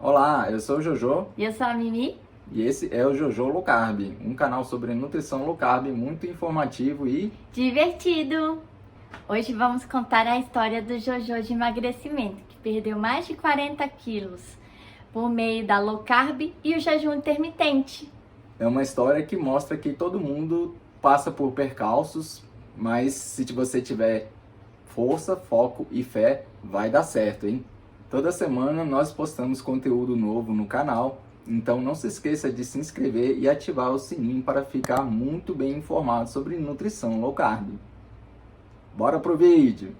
Olá, eu sou o Jojo E eu sou a Mimi. e esse é o Jojo Low Carb, um canal sobre nutrição low carb muito informativo e Divertido! Hoje vamos contar a história do Jojo de emagrecimento, que perdeu mais de 40 quilos por meio da low carb e o jejum intermitente. é uma história que mostra que todo mundo passa por percalços, mas se você tiver força, foco e fé, vai dar certo, hein? Toda semana nós postamos conteúdo novo no canal, então não se esqueça de se inscrever e ativar o sininho para ficar muito bem informado sobre nutrição low carb. Bora pro vídeo!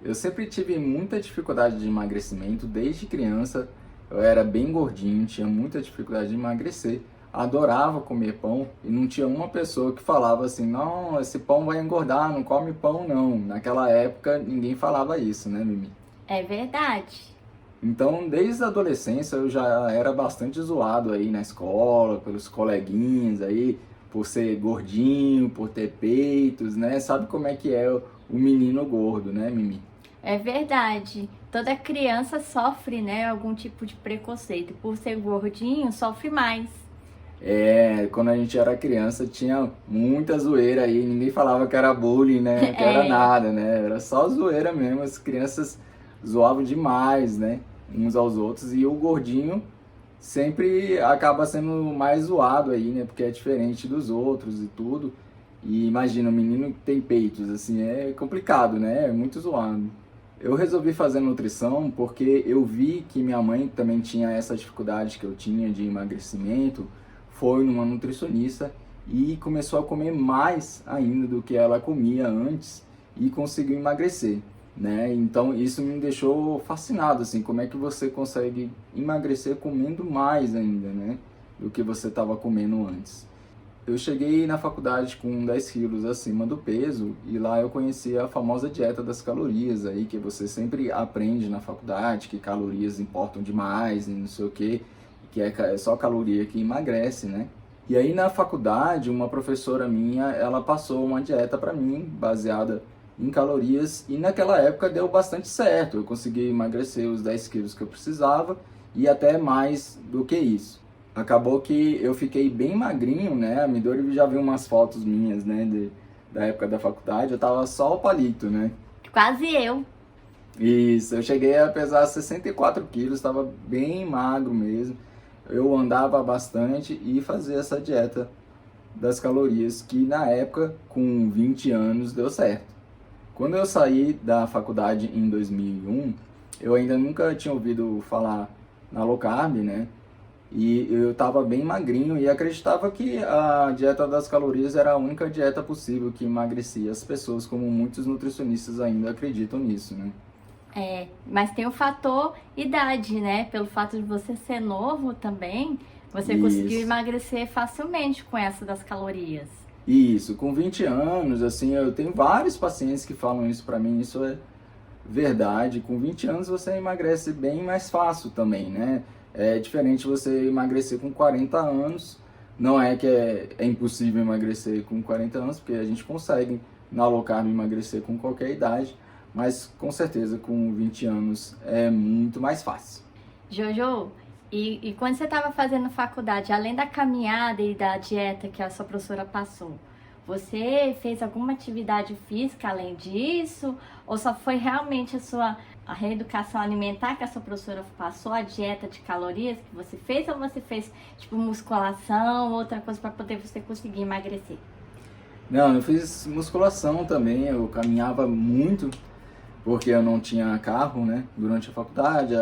Eu sempre tive muita dificuldade de emagrecimento desde criança. Eu era bem gordinho, tinha muita dificuldade de emagrecer. Adorava comer pão e não tinha uma pessoa que falava assim: não, esse pão vai engordar, não come pão não. Naquela época ninguém falava isso, né, Mimi? É verdade. Então, desde a adolescência eu já era bastante zoado aí na escola, pelos coleguinhas aí, por ser gordinho, por ter peitos, né? Sabe como é que é o menino gordo, né, Mimi? É verdade. Toda criança sofre, né, algum tipo de preconceito. Por ser gordinho, sofre mais. Quando a gente era criança tinha muita zoeira aí, ninguém falava que era bullying, né? Que era É, nada, né? Era só zoeira mesmo, as crianças zoavam demais, né? Uns aos outros, e o gordinho sempre acaba sendo mais zoado aí, né? Porque é diferente dos outros e tudo. E imagina, um menino que tem peitos, assim, é complicado, né? É muito zoado. Eu resolvi fazer nutrição porque eu vi que minha mãe também tinha essa dificuldade que eu tinha de emagrecimento, foi numa nutricionista e começou a comer mais ainda do que ela comia antes e conseguiu emagrecer, né? Então isso me deixou fascinado, assim, como é que você consegue emagrecer comendo mais ainda, né? Do que você estava comendo antes. Eu cheguei na faculdade com 10 quilos acima do peso e lá eu conheci a famosa dieta das calorias aí, que você sempre aprende na faculdade, que calorias importam demais e não sei o que é só caloria que emagrece, né? E aí na faculdade, uma professora minha, ela passou uma dieta para mim, baseada em calorias, e naquela época deu bastante certo, eu consegui emagrecer os 10 quilos que eu precisava e até mais do que isso. Acabou que eu fiquei bem magrinho, né? A Midori já viu umas fotos minhas, né? Da época da faculdade, eu tava só o palito, né? quase eu. Isso, eu cheguei a pesar 64 quilos, estava bem magro mesmo. Eu andava bastante e fazia essa dieta das calorias, que na época, com 20 anos, deu certo. Quando eu saí da faculdade em 2001, eu ainda nunca tinha ouvido falar na low carb, né? E eu estava bem magrinho e acreditava que a dieta das calorias era a única dieta possível que emagrecia as pessoas, como muitos nutricionistas ainda acreditam nisso, né? É, mas tem o fator idade, né? Pelo fato de você ser novo também, você conseguiu Isso. emagrecer facilmente com essa das calorias. Isso, com 20 anos, assim, eu tenho vários pacientes que falam isso para mim, isso é verdade. Com 20 anos você emagrece bem mais fácil também, né? É diferente você emagrecer com 40 anos. Não é que é impossível emagrecer com 40 anos, porque a gente consegue na low carb emagrecer com qualquer idade, mas com certeza com 20 anos é muito mais fácil. Jojo, e quando você estava fazendo faculdade, além da caminhada e da dieta que a sua professora passou, você fez alguma atividade física além disso? Ou só foi realmente a reeducação alimentar que a sua professora passou, a dieta de calorias que você fez? Ou você fez tipo musculação, outra coisa para poder você conseguir emagrecer? Não, eu fiz musculação também, eu caminhava muito, porque eu não tinha carro, né? Durante a faculdade,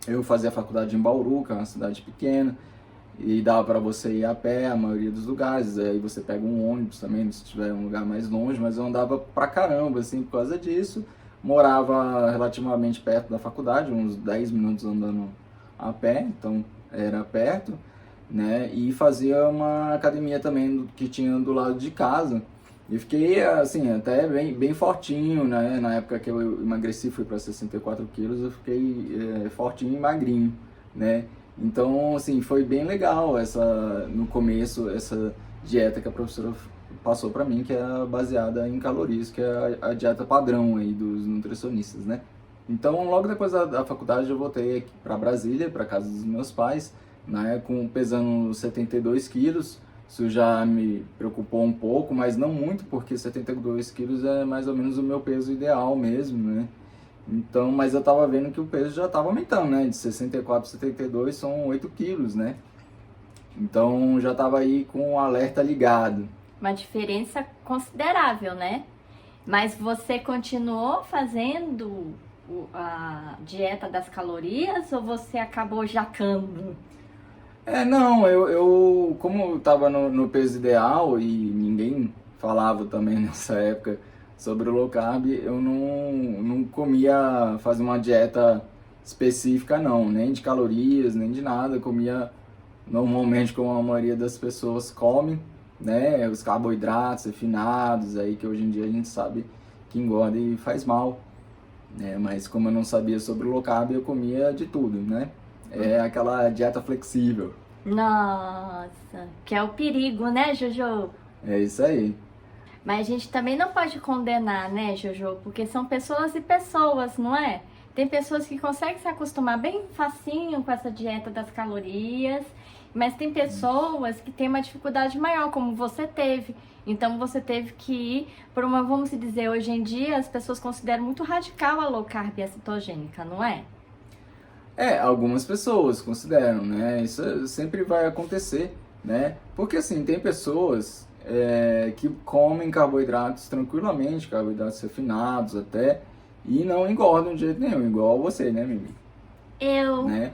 eu fazia a faculdade em Bauru, que é uma cidade pequena, e dava para você ir a pé a maioria dos lugares, aí você pega um ônibus também, se tiver um lugar mais longe, mas eu andava pra caramba, assim, por causa disso. Morava relativamente perto da faculdade, uns 10 minutos andando a pé, então era perto, né? E fazia uma academia também que tinha do lado de casa. E fiquei, assim, até bem fortinho, né? Na época que eu emagreci, fui para 64 quilos, eu fiquei fortinho e magrinho, né? Então, assim, foi bem legal no começo, essa dieta que a professora passou para mim, que é baseada em calorias, que é a dieta padrão aí dos nutricionistas, né? Então, logo depois da faculdade, eu voltei aqui para Brasília, para casa dos meus pais, né, pesando 72 quilos. Isso já me preocupou um pouco, mas não muito, porque 72 quilos é mais ou menos o meu peso ideal mesmo, né? Então, mas eu tava vendo que o peso já tava aumentando, né? De 64 para 72 são 8 quilos, né? Então, já tava aí com o alerta ligado. Uma diferença considerável, né? Mas você continuou fazendo a dieta das calorias ou você acabou jacando? Não, como eu tava no peso ideal e ninguém falava também nessa época sobre o low carb, eu não comia, fazer uma dieta específica não, nem de calorias, nem de nada, eu comia normalmente como a maioria das pessoas come, né, os carboidratos refinados aí que hoje em dia a gente sabe que engorda e faz mal, né, mas como eu não sabia sobre o low carb, eu comia de tudo, né, aquela dieta flexível. Nossa, que é o perigo, né, Jojo? É isso aí. Mas a gente também não pode condenar, né, Jojo? Porque são pessoas e pessoas, não é? Tem pessoas que conseguem se acostumar bem facinho com essa dieta das calorias, mas tem pessoas que têm uma dificuldade maior, como você teve. Então você teve que ir por uma, vamos dizer, hoje em dia as pessoas consideram muito radical a low carb e a cetogênica, não é? Algumas pessoas consideram, né? Isso sempre vai acontecer, né? Porque assim, tem pessoas que comem carboidratos tranquilamente, carboidratos refinados até, e não engordam de jeito nenhum, igual você, né, Mimi? Eu. Né?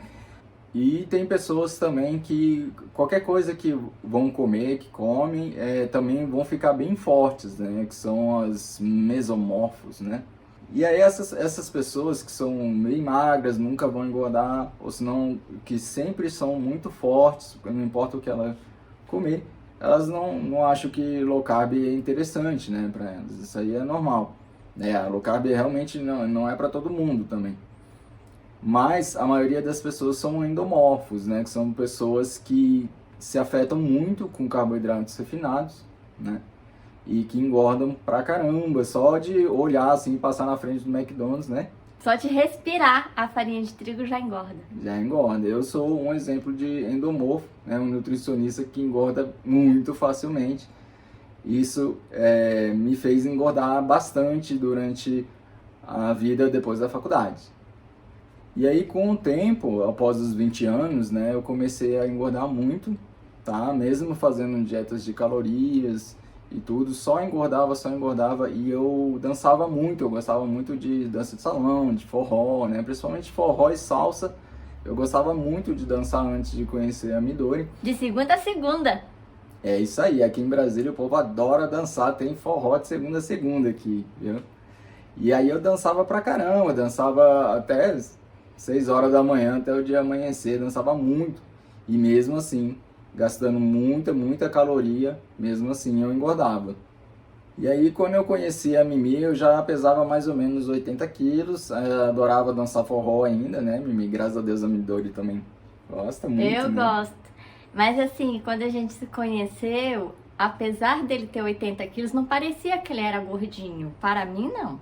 E tem pessoas também que qualquer coisa que vão comer, que comem, também vão ficar bem fortes, né? Que são as mesomorfos, né? E aí essas pessoas que são meio magras, nunca vão engordar, ou senão que sempre são muito fortes, não importa o que ela comer, elas não acham que low carb é interessante, né, para elas. Isso aí é normal. A low carb realmente não é para todo mundo também. Mas a maioria das pessoas são endomorfos, né, que são pessoas que se afetam muito com carboidratos refinados, né? E que engordam pra caramba, só de olhar assim, passar na frente do McDonald's, né? Só de respirar a farinha de trigo já engorda. Já engorda. Eu sou um exemplo de endomorfo, né? Um nutricionista que engorda muito facilmente. Isso me fez engordar bastante durante a vida depois da faculdade. E aí, com o tempo, após os 20 anos, né, eu comecei a engordar muito, tá? Mesmo fazendo dietas de calorias e tudo, só engordava e eu dançava muito, eu gostava muito de dança de salão, de forró, né? Principalmente forró e salsa. Eu gostava muito de dançar antes de conhecer a Midori. De segunda a segunda. É isso aí, aqui em Brasília o povo adora dançar, tem forró de segunda a segunda aqui, viu? E aí eu dançava pra caramba, dançava até 6 horas da manhã, até o dia amanhecer, dançava muito. E mesmo assim, gastando muita caloria, mesmo assim eu engordava. E aí quando eu conheci a Mimi, eu já pesava mais ou menos 80 quilos, adorava dançar forró ainda, né, Mimi? Graças a Deus a Midori também gosta muito, Eu né? gosto. Mas assim, quando a gente se conheceu, apesar dele ter 80 quilos, não parecia que ele era gordinho. Para mim, não.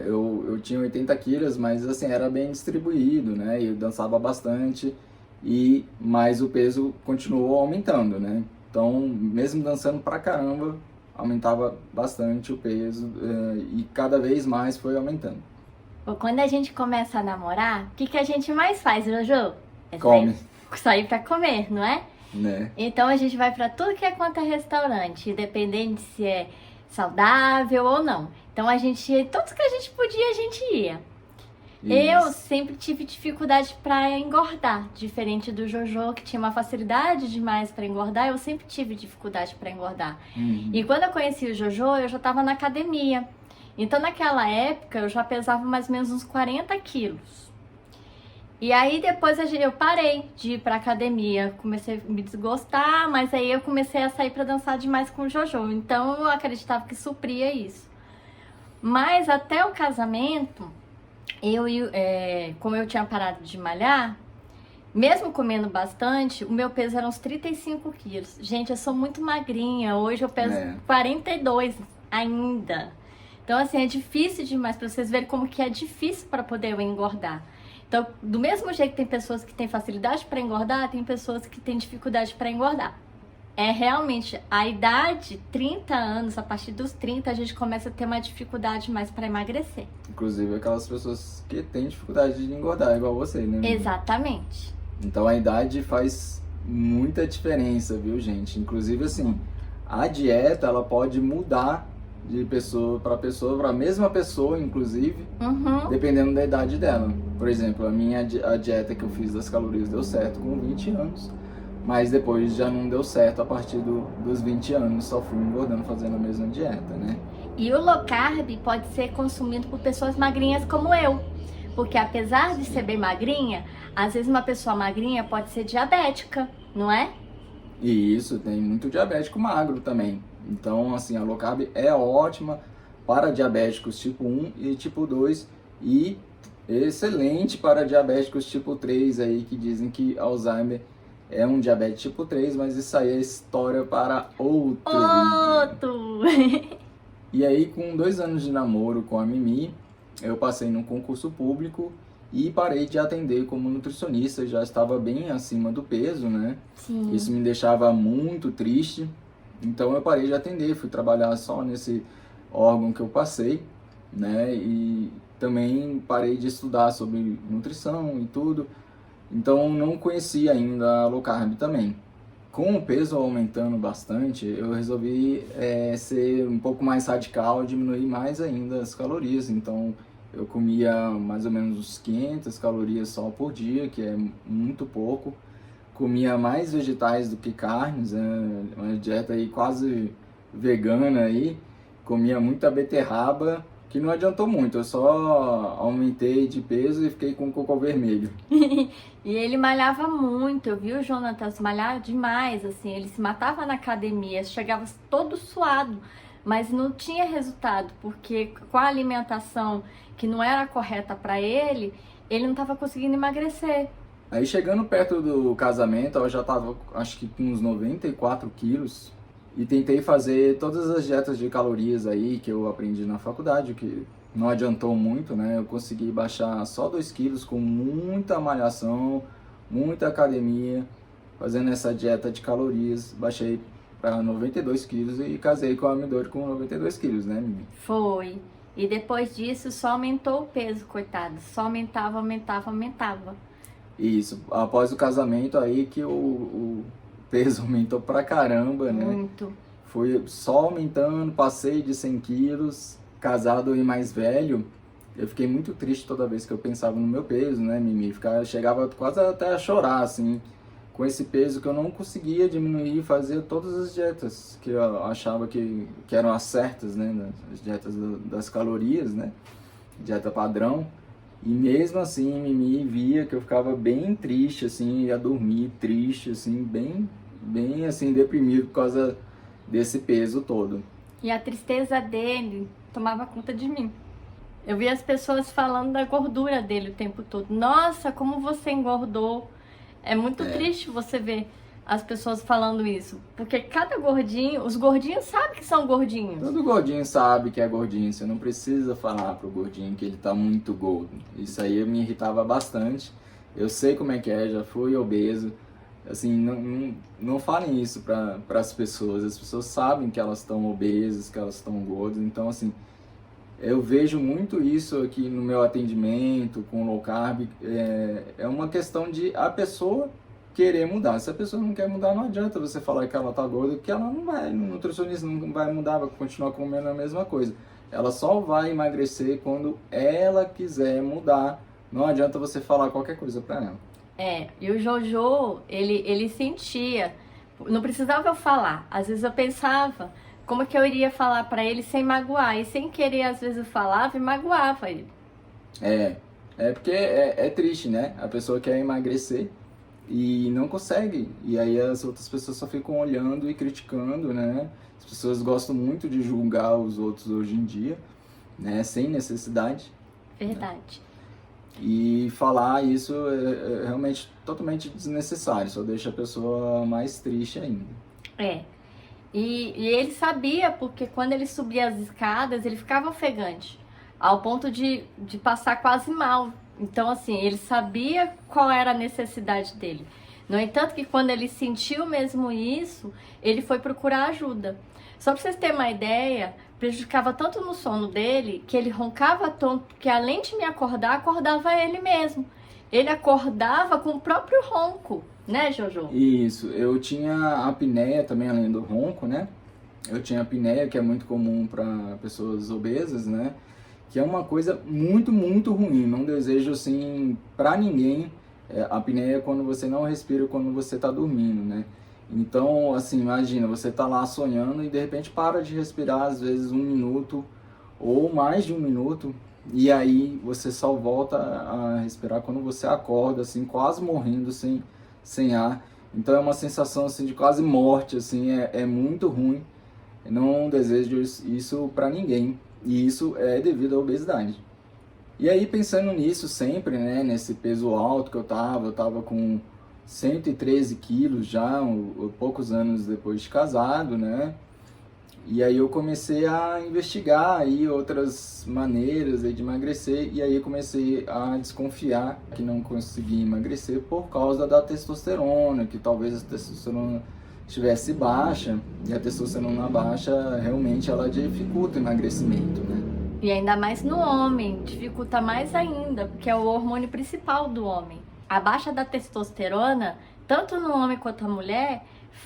Eu tinha 80 quilos, mas assim, era bem distribuído, né? Eu dançava bastante, mas o peso continuou aumentando, né? Então, mesmo dançando pra caramba, aumentava bastante o peso e cada vez mais foi aumentando. Bom, quando a gente começa a namorar, o que a gente mais faz, Jojo? Come, Sair pra comer, não é? né? Então a gente vai pra tudo que é quanto é restaurante, independente se é saudável ou não. Então todos que a gente podia, a gente ia. Eu Isso. sempre tive dificuldade para engordar, diferente do Jojo, que tinha uma facilidade demais para engordar, eu sempre tive dificuldade para engordar. Uhum. E quando eu conheci o Jojo, eu já estava na academia. Então naquela época eu já pesava mais ou menos uns 40 quilos. E aí depois eu parei de ir pra academia, comecei a me desgostar, mas aí eu comecei a sair para dançar demais com o Jojo. Então eu acreditava que supria isso. Mas até o casamento, como eu tinha parado de malhar, Mesmo comendo bastante, o meu peso era uns 35 quilos. Gente, eu sou muito magrinha. Hoje eu peso 42 ainda. Então, assim, é difícil demais para vocês verem como que é difícil para poder eu engordar. Então, do mesmo jeito que tem pessoas que têm facilidade para engordar, tem pessoas que têm dificuldade para engordar. É realmente a idade, 30 anos, a partir dos 30, a gente começa a ter uma dificuldade mais para emagrecer. Inclusive aquelas pessoas que têm dificuldade de engordar, igual você, né? Exatamente. Então a idade faz muita diferença, viu, gente? Inclusive, assim, a dieta, ela pode mudar de pessoa para pessoa, para a mesma pessoa, inclusive, dependendo da idade dela. Por exemplo, a dieta que eu fiz das calorias deu certo com 20 anos, mas depois já não deu certo a partir dos 20 anos, só fui engordando fazendo a mesma dieta, né? E o low carb pode ser consumido por pessoas magrinhas como eu, porque apesar de ser bem magrinha, às vezes uma pessoa magrinha pode ser diabética, não é? E isso, tem muito diabético magro também. Então, assim, a low carb é ótima para diabéticos tipo 1 e tipo 2 e excelente para diabéticos tipo 3 aí, que dizem que Alzheimer é um diabetes tipo 3, mas isso aí é história para outro vídeo. E aí, com 2 anos de namoro com a Mimi, eu passei num concurso público e parei de atender como nutricionista, já estava bem acima do peso, né? Sim. Isso me deixava muito triste, então eu parei de atender, fui trabalhar só nesse órgão que eu passei, né? E também parei de estudar sobre nutrição e tudo, então não conhecia ainda a low carb também. Com o peso aumentando bastante, eu resolvi ser um pouco mais radical, diminuir mais ainda as calorias. Então, eu comia mais ou menos uns 500 calorias só por dia, que é muito pouco. Comia mais vegetais do que carnes, uma dieta aí quase vegana aí. Comia muita beterraba, que não adiantou muito, eu só aumentei de peso e fiquei com cocô vermelho. E ele malhava muito, eu vi o Jonatas malhar demais, assim, ele se matava na academia, chegava todo suado, mas não tinha resultado, porque com a alimentação que não era correta para ele não estava conseguindo emagrecer. Aí chegando perto do casamento, eu já tava acho que com uns 94 quilos, e tentei fazer todas as dietas de calorias aí que eu aprendi na faculdade, que não adiantou muito, né? Eu consegui baixar só 2 quilos com muita malhação, muita academia, fazendo essa dieta de calorias. Baixei para 92 quilos e casei com a Midori com 92 quilos, né, Mimi? Foi. E depois disso só aumentou o peso, coitado. Só aumentava, aumentava, aumentava. Isso. Após o casamento aí que o peso aumentou pra caramba, né? Muito. Foi só aumentando, passei de 100 quilos, casado e mais velho. Eu fiquei muito triste toda vez que eu pensava no meu peso, né, Mimi? Chegava quase até a chorar, assim, com esse peso que eu não conseguia diminuir e fazer todas as dietas que eu achava que eram as certas, né? As dietas das calorias, né? Dieta padrão. E mesmo assim, Mimi via que eu ficava bem triste, assim, ia dormir triste, assim, bem assim, deprimido por causa desse peso todo. E a tristeza dele tomava conta de mim. Eu via as pessoas falando da gordura dele o tempo todo. Nossa, como você engordou. É muito triste você ver as pessoas falando isso. Porque cada gordinho, os gordinhos sabem que são gordinhos. Todo gordinho sabe que é gordinho, você não precisa falar pro gordinho que ele tá muito gordo. Isso aí me irritava bastante. Eu sei como é que é, já fui obeso. Assim, não falem isso para as pessoas sabem que elas estão obesas, que elas estão gordas. Então, assim, eu vejo muito isso aqui no meu atendimento com low carb. É uma questão de a pessoa querer mudar. Se a pessoa não quer mudar, não adianta você falar que ela tá gorda, porque ela não vai, o nutricionista não vai mudar, vai continuar comendo a mesma coisa. Ela só vai emagrecer quando ela quiser mudar. Não adianta você falar qualquer coisa para ela. E o Jojo, ele sentia, não precisava eu falar. Às vezes eu pensava, como que eu iria falar para ele sem magoar? E sem querer, às vezes eu falava e magoava ele. Porque é triste, né? A pessoa quer emagrecer e não consegue. E aí as outras pessoas só ficam olhando e criticando, né? As pessoas gostam muito de julgar os outros hoje em dia, né? Sem necessidade. Verdade. E falar isso é realmente totalmente desnecessário, só deixa a pessoa mais triste ainda. É. E ele sabia, porque quando ele subia as escadas, ele ficava ofegante, ao ponto de passar quase mal. Então, assim, ele sabia qual era a necessidade dele. No entanto, que quando ele sentiu mesmo isso, ele foi procurar ajuda. Só para vocês terem uma ideia, prejudicava tanto no sono dele, que ele roncava tanto, que além de me acordar, acordava ele mesmo. Ele acordava com o próprio ronco, né, Jojo? Isso, eu tinha apneia também, além do ronco, né? Eu tinha apneia, que é muito comum para pessoas obesas, né? Que é uma coisa muito, muito ruim. Não desejo, assim, para ninguém. A apneia é quando você não respira quando você está dormindo, né? Então, assim, imagina, você tá lá sonhando e de repente para de respirar, às vezes 1 minuto ou mais de 1 minuto, e aí você só volta a respirar quando você acorda, assim, quase morrendo, sem ar. Então é uma sensação, assim, de quase morte, assim, é muito ruim. Eu não desejo isso para ninguém, e isso é devido à obesidade. E aí, pensando nisso sempre, né, nesse peso alto que eu tava com 113 quilos já, poucos anos depois de casado, né? E aí eu comecei a investigar aí outras maneiras aí de emagrecer, e aí comecei a desconfiar que não conseguia emagrecer por causa da testosterona, que talvez a testosterona estivesse baixa, e a testosterona baixa realmente ela dificulta o emagrecimento, né? E ainda mais no homem, dificulta mais ainda, porque é o hormônio principal do homem. A baixa da testosterona, tanto no homem quanto na mulher,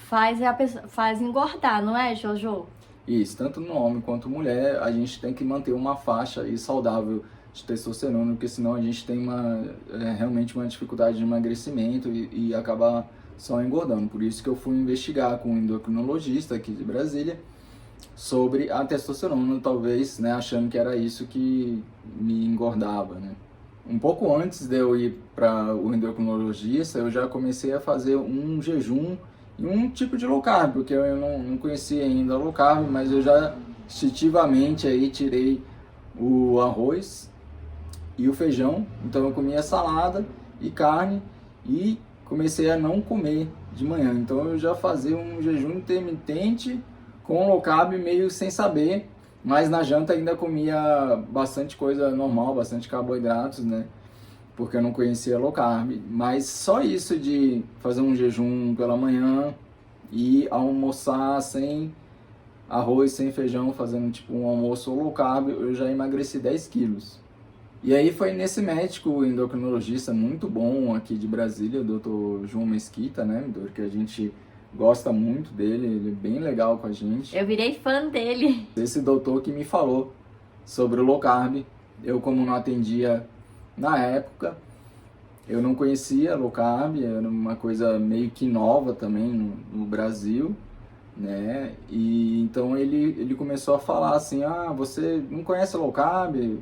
faz engordar, não é, Jojo? Isso, tanto no homem quanto mulher, a gente tem que manter uma faixa aí saudável de testosterona, porque senão a gente tem realmente uma dificuldade de emagrecimento e acaba só engordando. Por isso que eu fui investigar com um endocrinologista aqui de Brasília sobre a testosterona, talvez, né, achando que era isso que me engordava, né. Um pouco antes de eu ir para o endocrinologista, eu já comecei a fazer um jejum e um tipo de low carb, porque eu não conhecia ainda low carb, mas eu já instintivamente aí tirei o arroz e o feijão, então eu comia salada e carne e comecei a não comer de manhã, então eu já fazia um jejum intermitente com low carb meio sem saber, mas na janta ainda comia bastante coisa normal, bastante carboidratos, né? Porque eu não conhecia low carb. Mas só isso de fazer um jejum pela manhã e almoçar sem arroz, sem feijão, fazendo tipo um almoço low carb, eu já emagreci 10 quilos. E aí foi nesse médico endocrinologista muito bom aqui de Brasília, o Dr. João Mesquita, né? Que a gente gosta muito dele, ele é bem legal com a gente. Eu virei fã dele. Esse doutor que me falou sobre o low carb, eu como não atendia na época, eu não conhecia low carb, era uma coisa meio que nova também no Brasil, né? E então ele começou a falar assim, você não conhece low carb?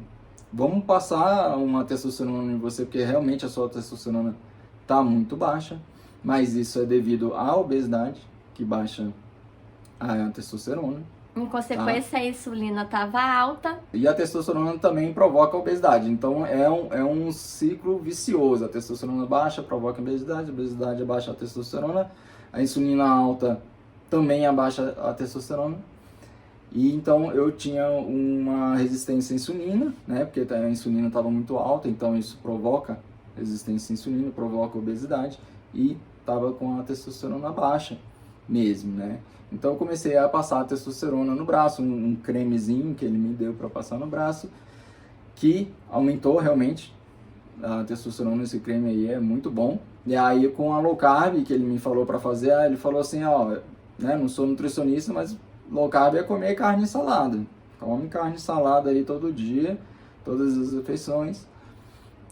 Vamos passar uma testosterona em você, porque realmente a sua testosterona está muito baixa. Mas isso é devido à obesidade, que baixa a testosterona. Em consequência, a insulina estava alta. E a testosterona também provoca a obesidade. Então é um ciclo vicioso. A testosterona baixa provoca a obesidade abaixa a testosterona, a insulina alta também abaixa a testosterona. E então eu tinha uma resistência à insulina, né? Porque a insulina estava muito alta, então isso provoca resistência à insulina, provoca obesidade. E estava com a testosterona baixa mesmo, né? Então eu comecei a passar a testosterona no braço, um cremezinho que ele me deu para passar no braço, que aumentou realmente a testosterona. Esse creme aí é muito bom. E aí com a low carb que ele me falou para fazer, ele falou assim, né, não sou nutricionista, mas low carb é comer carne e salada. Come carne e salada aí todo dia, todas as refeições.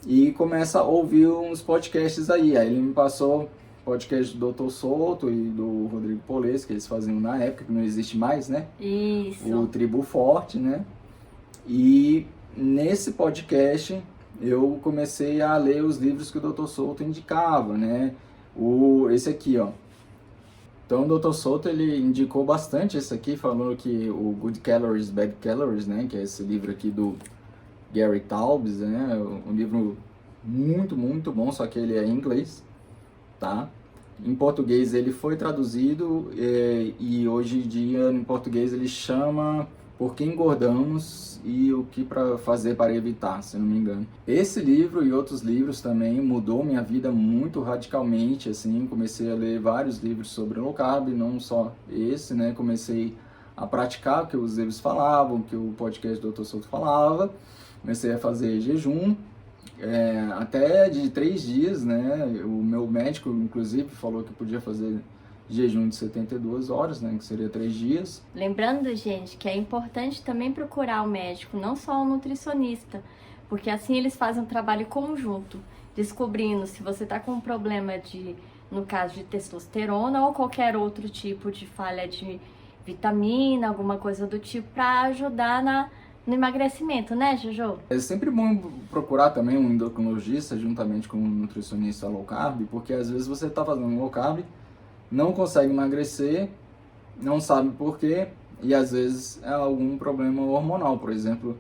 E começa a ouvir uns podcasts aí. Aí ele me passou podcast do Dr. Souto e do Rodrigo Polez, que eles faziam na época, que não existe mais, né? Isso. O Tribo Forte, né? E nesse podcast eu comecei a ler os livros que o Dr. Souto indicava, né? Esse aqui, ó. Então o Dr. Souto, ele indicou bastante esse aqui, falando que o Good Calories, Bad Calories, né? Que é esse livro aqui do Gary Taubes, né? Um livro muito bom, só que ele é em inglês, tá? Em português ele foi traduzido e hoje em dia em português ele chama Por que Engordamos e o que para fazer para evitar, se não me engano. Esse livro e outros livros também mudou minha vida muito radicalmente, assim, comecei a ler vários livros sobre low carb, não só esse, né? Comecei a praticar o que os livros falavam, o que o podcast do Dr. Souto falava, comecei a fazer jejum, até de 3 dias, né? O meu médico, inclusive, falou que podia fazer jejum de 72 horas, né? Que seria 3 dias. Lembrando, gente, que é importante também procurar o médico, não só o nutricionista, porque assim eles fazem um trabalho conjunto, descobrindo se você está com um problema no caso de testosterona ou qualquer outro tipo de falha de vitamina, alguma coisa do tipo, para ajudar no emagrecimento, né, Jojo? É sempre bom procurar também um endocrinologista juntamente com um nutricionista low carb, porque às vezes você está fazendo low carb, não consegue emagrecer, não sabe por quê, e às vezes é algum problema hormonal, por exemplo,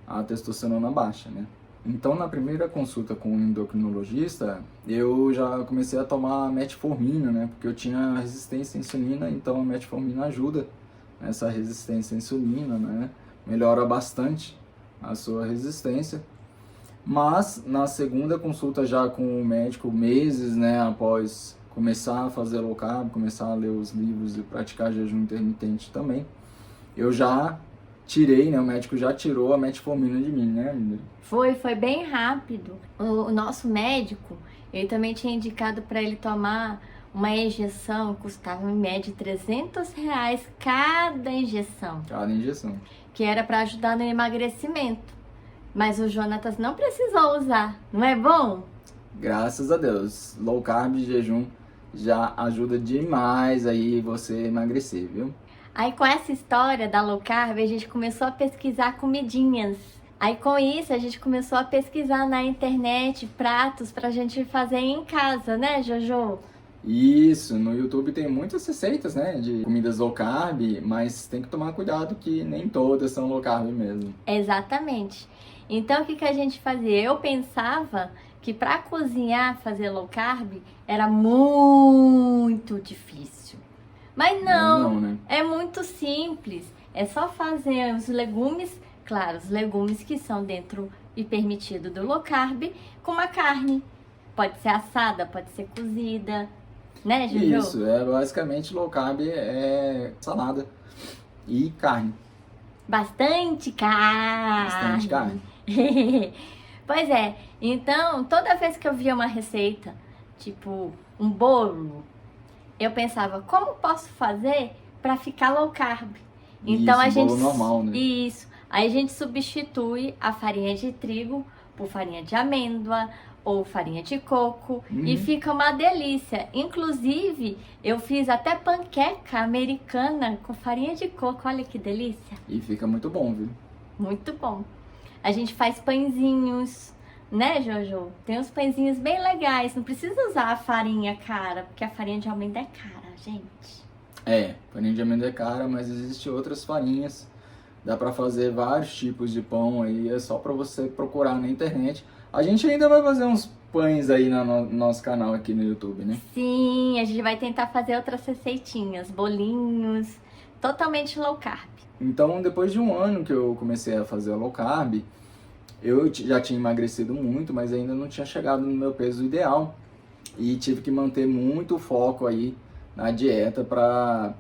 a testosterona baixa, né? Então, na primeira consulta com o endocrinologista, eu já comecei a tomar metformina, né? Porque eu tinha resistência à insulina, então a metformina ajuda nessa resistência à insulina, né? Melhora bastante a sua resistência. Mas, na segunda consulta já com o médico, meses, né? Após começar a fazer low carb, começar a ler os livros e praticar jejum intermitente também, eu já tirei, né? O médico já tirou a metformina de mim, né, Linda? Foi bem rápido. O nosso médico, ele também tinha indicado para ele tomar uma injeção, custava em média R$300 cada injeção. Cada injeção. Que era para ajudar no emagrecimento. Mas o Jonatas não precisou usar, não é bom? Graças a Deus, low carb e jejum já ajuda demais aí você emagrecer, viu? Aí com essa história da low carb, a gente começou a pesquisar comidinhas. Aí com isso a gente começou a pesquisar na internet pratos pra gente fazer em casa, né, Jojo? Isso, no YouTube tem muitas receitas, né, de comidas low carb, mas tem que tomar cuidado que nem todas são low carb mesmo. Exatamente. Então o que a gente fazia? Eu pensava que para cozinhar, fazer low carb, era muito difícil. Mas não, né? É muito simples. É só fazer os legumes, claro, os legumes que são dentro e permitido do low carb, com uma carne. Pode ser assada, pode ser cozida, né, Juju? Isso, basicamente low carb é salada e carne. Bastante carne. Bastante carne. Pois é, então toda vez que eu via uma receita, tipo um bolo, eu pensava, como posso fazer para ficar low carb? Então isso, a gente bolo normal, né? Isso. Aí a gente substitui a farinha de trigo por farinha de amêndoa ou farinha de coco e fica uma delícia. Inclusive, eu fiz até panqueca americana com farinha de coco. Olha que delícia. E fica muito bom, viu? Muito bom. A gente faz pãezinhos, né, Jojo? Tem uns pãezinhos bem legais. Não precisa usar a farinha cara, porque a farinha de amêndoa é cara, gente. Farinha de amêndoa é cara, mas existem outras farinhas. Dá pra fazer vários tipos de pão aí, é só pra você procurar na internet. A gente ainda vai fazer uns pães aí no nosso canal aqui no YouTube, né? Sim, a gente vai tentar fazer outras receitinhas, bolinhos, totalmente low carb. Então, depois de um ano que eu comecei a fazer a low carb, eu já tinha emagrecido muito, mas ainda não tinha chegado no meu peso ideal. E tive que manter muito foco aí na dieta para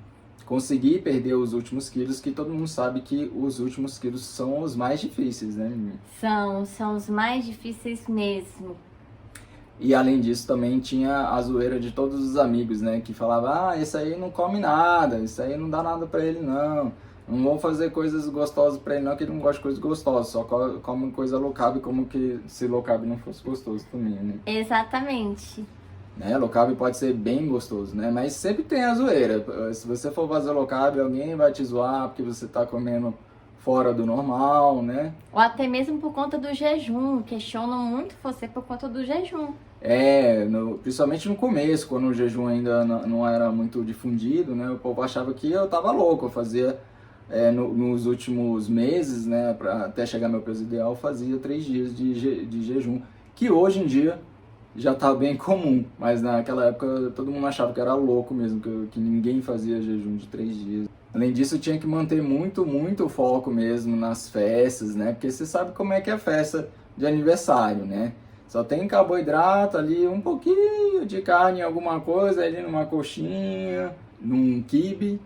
conseguir perder os últimos quilos, que todo mundo sabe que os últimos quilos são os mais difíceis, né? São os mais difíceis mesmo. E além disso também tinha a zoeira de todos os amigos, né? Que falava, esse aí não come nada, isso aí não dá nada pra ele não. Não vão fazer coisas gostosas pra ele não, que ele não gosta de coisas gostosas, só come coisa low carb, como que se low carb não fosse gostoso também, né? Exatamente. Low carb pode ser bem gostoso, né? Mas sempre tem a zoeira. Se você for fazer low carb, alguém vai te zoar porque você tá comendo fora do normal, né? Ou até mesmo por conta do jejum. Questionam muito você por conta do jejum. Principalmente no começo, quando o jejum ainda não era muito difundido, né? O povo achava que eu tava louco. Eu fazia, nos últimos meses, né? Até chegar ao meu peso ideal, eu fazia 3 dias de jejum. que hoje em dia já está bem comum, mas naquela época todo mundo achava que era louco mesmo, que ninguém fazia jejum de 3 dias. Além disso, tinha que manter muito foco mesmo nas festas, né? Porque você sabe como é que é a festa de aniversário, né? Só tem carboidrato ali, um pouquinho de carne, alguma coisa ali numa coxinha, num quibe.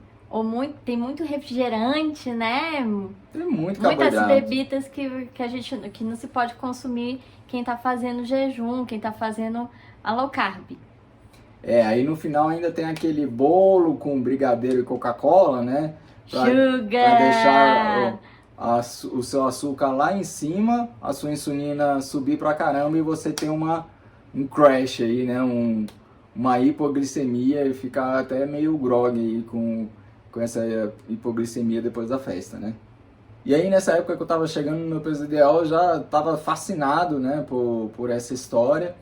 Tem muito refrigerante, né? Tem muito Muitas carboidrato. bebidas que não se pode consumir quem tá fazendo jejum, quem tá fazendo a low carb. Aí no final ainda tem aquele bolo com brigadeiro e Coca-Cola, né? Sugar! Pra deixar o seu açúcar lá em cima, a sua insulina subir pra caramba e você ter um crash aí, né? Uma hipoglicemia e ficar até meio grog aí com essa hipoglicemia depois da festa, né? E aí nessa época que eu tava chegando no meu peso ideal, eu já tava fascinado, né, por essa história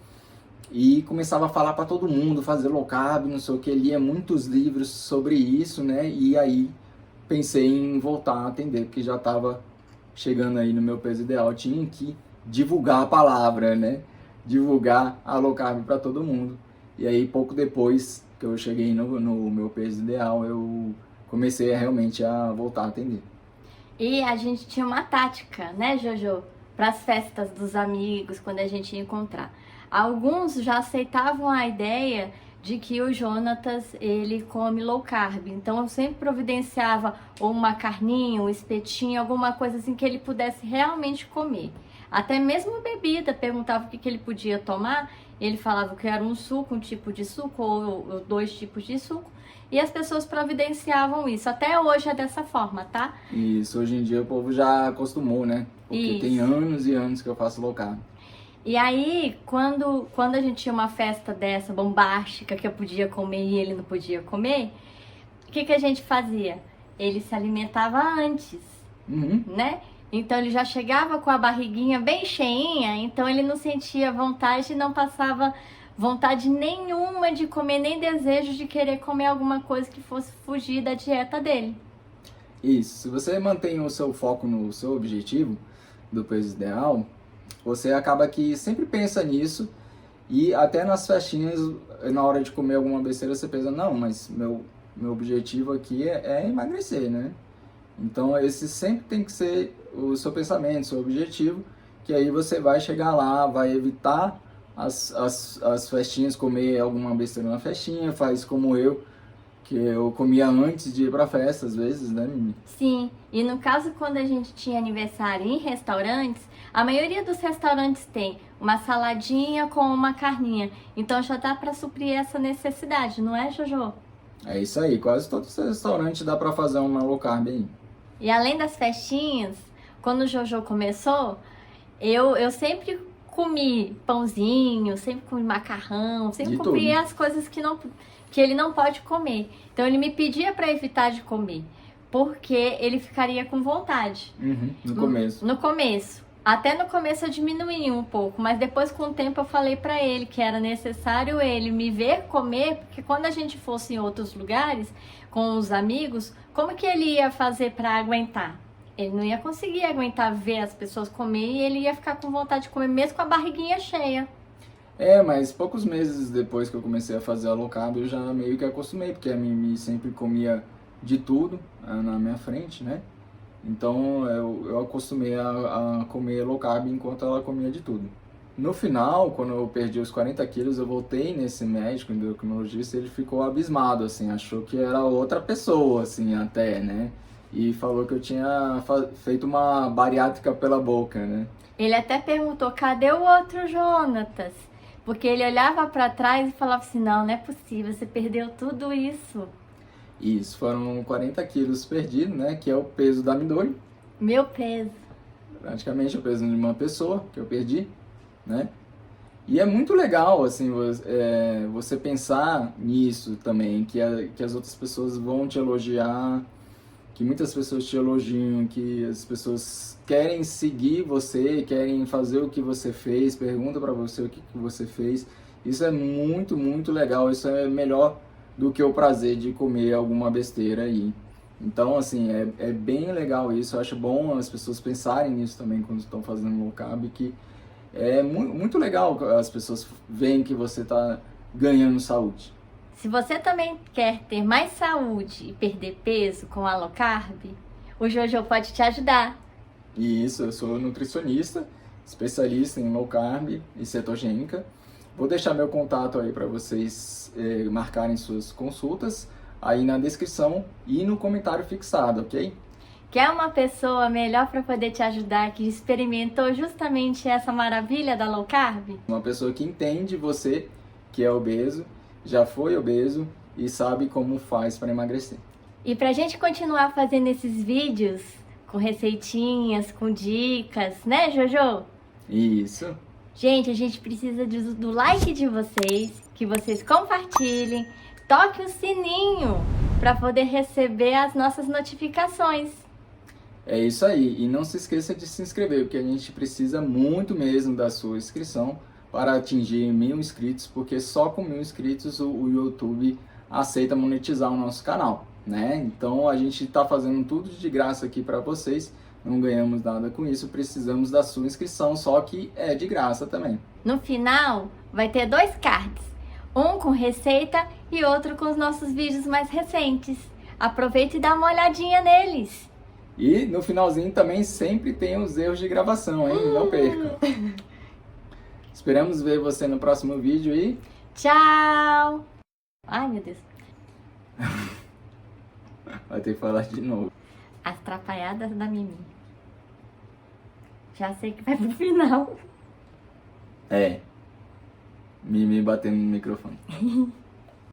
e começava a falar para todo mundo, fazer low carb, não sei o que, lia muitos livros sobre isso, né, e aí pensei em voltar a atender, porque já estava chegando aí no meu peso ideal, tinha que divulgar a palavra, né, divulgar a low carb para todo mundo. E aí pouco depois que eu cheguei no meu peso ideal, eu comecei realmente a voltar a atender. E a gente tinha uma tática, né, Jojo? Para as festas dos amigos, quando a gente ia encontrar. Alguns já aceitavam a ideia de que o Jonatas, ele come low carb. Então eu sempre providenciava ou uma carninha, um espetinho, alguma coisa assim que ele pudesse realmente comer. Até mesmo bebida, perguntava o que ele podia tomar, ele falava que era um suco, um tipo de suco ou 2 tipos de suco. E as pessoas providenciavam isso. Até hoje é dessa forma, tá? Isso, hoje em dia o povo já acostumou, né? Porque Isso. tem anos e anos que eu faço low carb. E aí, quando a gente tinha uma festa dessa, bombástica, que eu podia comer e ele não podia comer, o que a gente fazia? Ele se alimentava antes, né? Então ele já chegava com a barriguinha bem cheinha, então ele não sentia vontade, não passava vontade nenhuma de comer, nem desejo de querer comer alguma coisa que fosse fugir da dieta dele. Isso, se você mantém o seu foco no seu objetivo do peso ideal, você acaba que sempre pensa nisso e até nas festinhas, na hora de comer alguma besteira, você pensa, não, mas meu objetivo aqui é emagrecer, né? Então esse sempre tem que ser o seu pensamento, o seu objetivo, que aí você vai chegar lá, vai evitar as festinhas, comer alguma besteira na festinha, faz como eu, que eu comia antes de ir pra festa, às vezes, né, Mimi? Sim, e no caso quando a gente tinha aniversário em restaurantes, a maioria dos restaurantes tem uma saladinha com uma carninha, então já dá pra suprir essa necessidade, não é, Jojo? É isso aí, quase todos os restaurantes dá pra fazer uma low carb aí. E além das festinhas, quando o Jojo começou, eu sempre comi pãozinho, sempre comi macarrão, sempre comi as coisas que ele não pode comer. Então ele me pedia para evitar de comer, porque ele ficaria com vontade. No começo. No começo. Até no começo eu diminuí um pouco, mas depois com o tempo eu falei para ele que era necessário ele me ver comer, porque quando a gente fosse em outros lugares com os amigos, como que ele ia fazer para aguentar? Ele não ia conseguir aguentar ver as pessoas comer e ele ia ficar com vontade de comer mesmo com a barriguinha cheia. Mas poucos meses depois que eu comecei a fazer a low carb, eu já meio que acostumei, porque a Mimi sempre comia de tudo na minha frente, né? Então eu acostumei a comer low carb enquanto ela comia de tudo. No final, quando eu perdi os 40 quilos, eu voltei nesse médico endocrinologista e ele ficou abismado, assim, achou que era outra pessoa, assim, até, né? E falou que eu tinha feito uma bariátrica pela boca, né? Ele até perguntou, cadê o outro Jonatas? Porque ele olhava para trás e falava assim, não é possível, você perdeu tudo isso. Isso, foram 40 quilos perdidos, né? Que é o peso da Midori. Meu peso. Praticamente o peso de uma pessoa que eu perdi, né? E é muito legal, assim, você pensar nisso também, que as outras pessoas vão te elogiar, que muitas pessoas te elogiam, que as pessoas querem seguir você, querem fazer o que você fez, perguntam para você o que você fez. Isso é muito legal, isso é melhor do que o prazer de comer alguma besteira aí. Então, assim, é bem legal isso, eu acho bom as pessoas pensarem nisso também quando estão fazendo low carb, que É muito legal as pessoas veem que você está ganhando saúde. Se você também quer ter mais saúde e perder peso com a low carb, o Jojo pode te ajudar. E isso, eu sou nutricionista, especialista em low carb e cetogênica. Vou deixar meu contato aí para vocês marcarem suas consultas aí na descrição e no comentário fixado, ok? Quer uma pessoa melhor para poder te ajudar que experimentou justamente essa maravilha da low carb? Uma pessoa que entende você, que é obeso, já foi obeso e sabe como faz para emagrecer. E para a gente continuar fazendo esses vídeos com receitinhas, com dicas, né, Jojo? Isso. Gente, a gente precisa do like de vocês, que vocês compartilhem, toque o sininho para poder receber as nossas notificações. É isso aí. E não se esqueça de se inscrever, porque a gente precisa muito mesmo da sua inscrição para atingir 1000 inscritos, porque só com 1000 inscritos o YouTube aceita monetizar o nosso canal, né? Então a gente está fazendo tudo de graça aqui para vocês, não ganhamos nada com isso, precisamos da sua inscrição, só que é de graça também. No final, vai ter 2 cards, um com receita e outro com os nossos vídeos mais recentes. Aproveita e dá uma olhadinha neles. E no finalzinho também sempre tem os erros de gravação, hein? Não perca. Esperamos ver você no próximo vídeo e... Tchau! Ai, meu Deus. Vai ter que falar de novo. As trapalhadas da Mimi. Já sei que vai pro final. Mimi batendo no microfone.